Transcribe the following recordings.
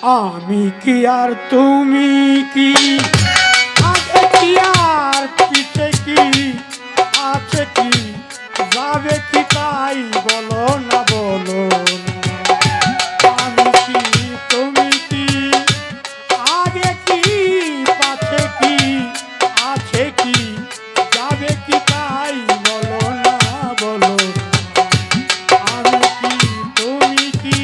আমি কি আর তুমি কি, আগে কি আর পিছে কি, আছে কি যাবে কি তাই বলো না বলো না। আমি কি তুমি কি, আগে কি পাছে কি, আছে কি যাবে কি তাই বলো না বলো না। আমি কি তুমি কি।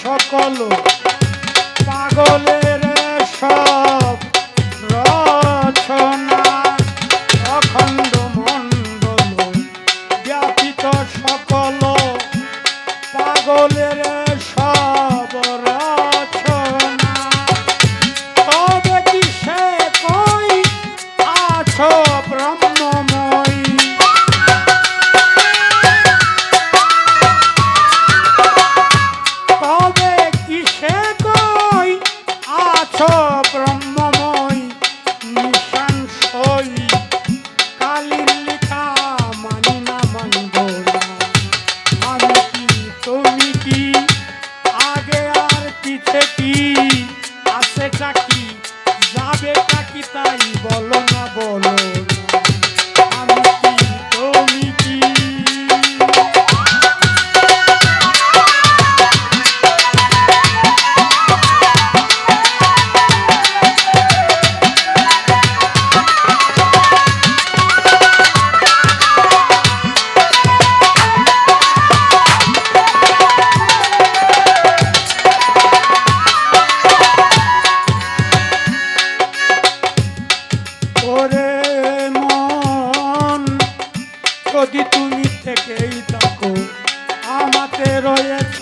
সকল পাগলের সব রচনা, অখণ্ড মণ্ডল ব্যাপিত সকল পাগলের সব রচনা। তবে কি সে কই আছো ব্রহ্মময়, ব্রহ্মময় নিশান সই কালির লেখা মানি না মানব না। আমি কি তুমি কি, আগে আর পিছে কি, আছেটা কি যাবেটা কি তাই বলো না বলো না। আমি কি তুমি কি। যদি তুমি থেকেই থাকো আমাতে রয়েছ,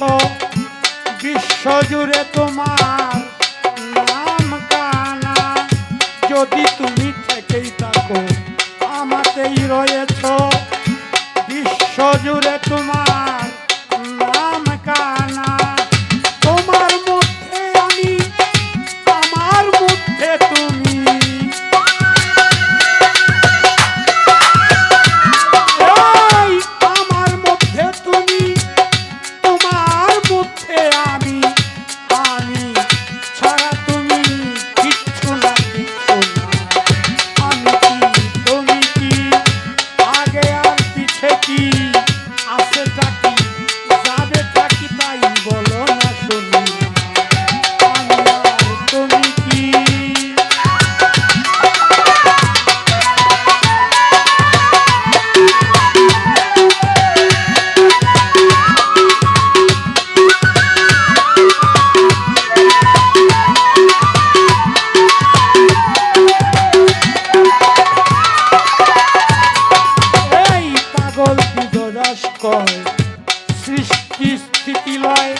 বিশ্বজুড়ে তোমার নাম কানা। যদি তুমি থেকেই থাকো আমাতেই রয়েছ, বিশ্বজুড়ে তোমার নাম কানা। তোমার মধ্যে আমি, আমার মধ্যে তুমি, সৃষ্টি স্থিতি লয়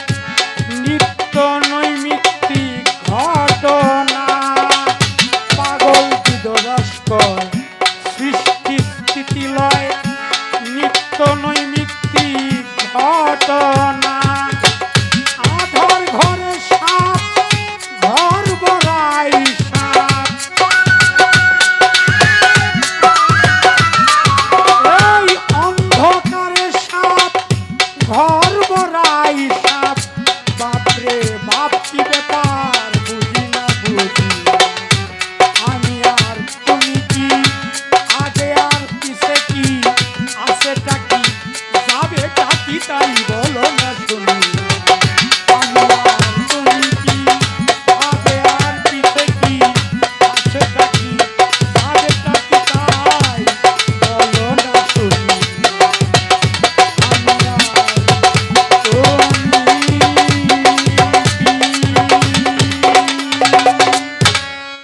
নিত্য নৈমিত্তিক ঘটনা। পাগল বিদরস্কর সৃষ্টি স্থিতি লয় নিত্য নৈমিত্তিক ঘটনা। আধার ঘরে সাপ, ঘর বড়াই সাপ, এই অন্ধকারে সাপ, ঘর বড়াই সাপ। বাপরে বাপ কি ব্যাপার বুঝি না বুঝি। আমি আর তুমি কি, আগে আর পিছে কি, আছেটা কি যাবেটা কি তাই বলো না।